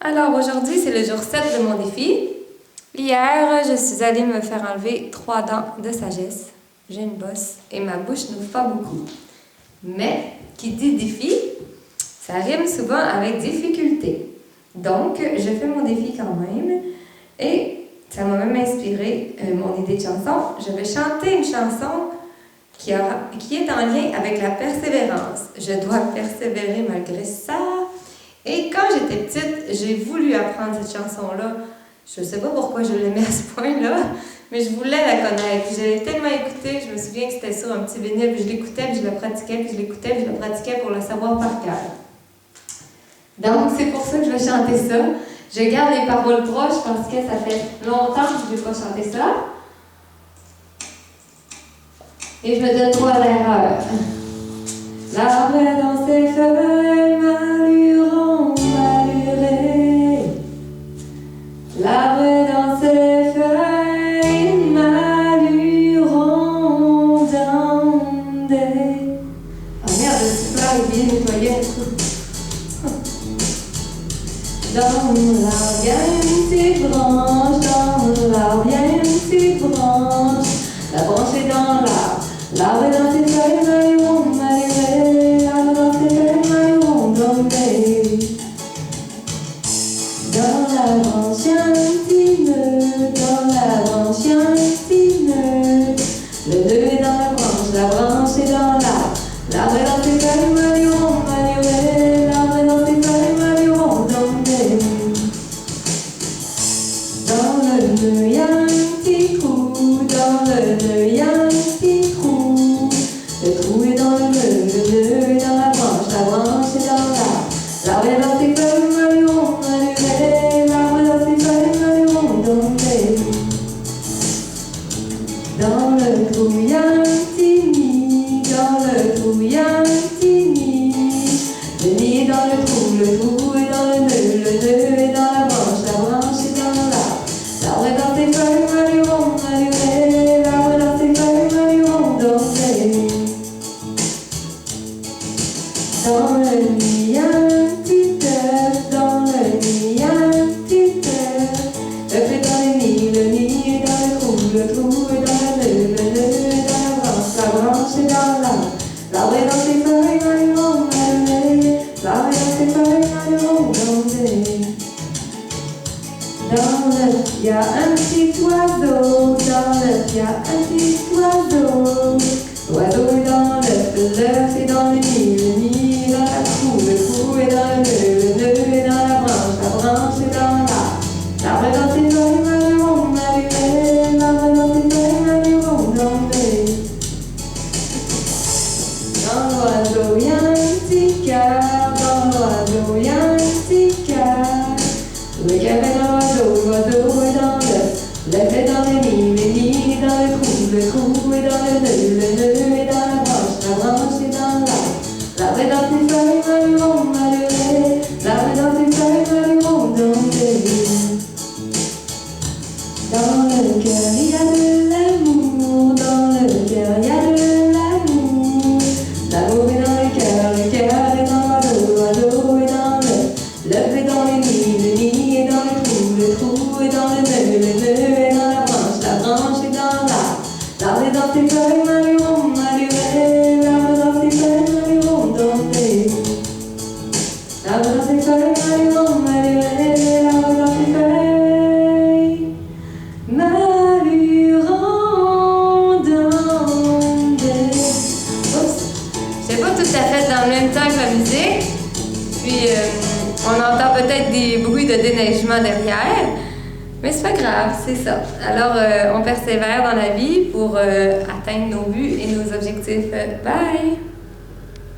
Alors aujourd'hui, c'est le jour 7 de mon défi. Hier, je suis allée me faire enlever 3 dents de sagesse. J'ai une bosse et ma bouche n'ouvre pas beaucoup. Mais, qui dit défi, ça rime souvent avec difficulté. Donc, je fais mon défi quand même et ça m'a même inspiré mon idée de chanson. Je vais chanter une chanson qui est en lien avec la persévérance. Je dois persévérer malgré ça. Et quand j'étais petite, j'ai voulu apprendre cette chanson-là. Je ne sais pas pourquoi je l'aimais à ce point-là, mais je voulais la connaître. Je l'ai tellement écoutée, je me souviens que c'était sur un petit vinyle, puis je l'écoutais, puis je la pratiquais, puis je l'écoutais, puis je la pratiquais pour le savoir par cœur. Donc, c'est pour ça que je vais chanter ça. Je garde les paroles proches parce que ça fait longtemps que je ne vais pas chanter ça. Et je me donne droit à l'erreur. L'arbre dans ses feuilles malurant, maluré. L'arbre dans ses feuilles malurant, dans des... Ah merde, le super est bien nettoyé. Dans l'arbre, il y a une petite branche. Dans l'arbre, il y a une petite branche. La branche est dans l'arbre. L'arbre est dans ses feuilles malurant, maluré. L'arbre dans ses feuilles malurant, tombé. Dans la branche, il y a un petit nœud. Dans la branche, il y a un petit nœud. Le nœud est dans la branche est dans l'arbre. L'arbre est dans ses feuilles malurant, maluré. L'arbre est dans ses feuilles malurant, tombé. Dans le nœud, il y a un petit trou. Dans le nœud, il y a un petit trou. Le trou est dans le nœud est dans la branche est dans l'arbre. L'arbre est dans ses feuilles malurant, maluré. L'arbre est dans ses feuilles malurant, tombé. Dans le trou, il y a un petit nid. Dans le trou, il y a un petit nid. Le nid est dans le trou est dans le nœud est dans la branche est dans l'arbre. L'arbre est dans ses feuilles malurant, maluré. L'arbre est dans ses feuilles malurant, tombé. Dans le nid, il y a un petit œuf. Dans le nid, il y a un petit œuf. L'œuf est dans le nid est dans le trou est dans le nœud est dans la branche est dans l'arbre. L'arbre est dans ses feuilles malurant, maluré. L'arbre est dans ses feuilles malurant, tombé. Dans l'œuf, il y a un petit oiseau. Dans l'œuf, il y a un petit oiseau. L'oiseau est dans l'œuf est dans le nid est dans la trou est dans le nœud est dans la branche est dans l'arbre. L'arbre est dans ses feuilles malurant, maluré. L'arbre est dans ses feuilles malurant, tombé. Dans l'oiseau, il y a un petit cœur. Dans l'oiseau, il y a un petit cœur. Le cœur est dans l'oiseau est dans l'œuf. L'œuf est dans le nid est dans le trou est dans le nœud est dans la branche est dans l'arbre. L'arbre est dans ses feuilles malurant, maluré. L'arbre est dans ses feuilles malurant, tombé. Dans le cœur, il y a de l'amour. Dans le cœur, il y a de l'amour. L'amour est dans le cœur est dans l'oiseau est dans l'œuf. L'œuf est dans le nid est dans le trou est dans le nœud est dans la branche est dans l'arbre. L'arbre est dans ses feuilles malurant, maluré. L'arbre est dans ses feuilles malurant, tombé. L'arbre est dans ses feuilles malurant, maluré. L'arbre est dans ses feuilles malurant, tombé. Oups! Je n'ai pas tout à fait dans le même temps que la musique. Puis, on entend peut-être des bruits de déneigement derrière. Mais c'est pas grave, c'est ça. Alors, on persévère dans la vie pour atteindre nos buts et nos objectifs. Bye!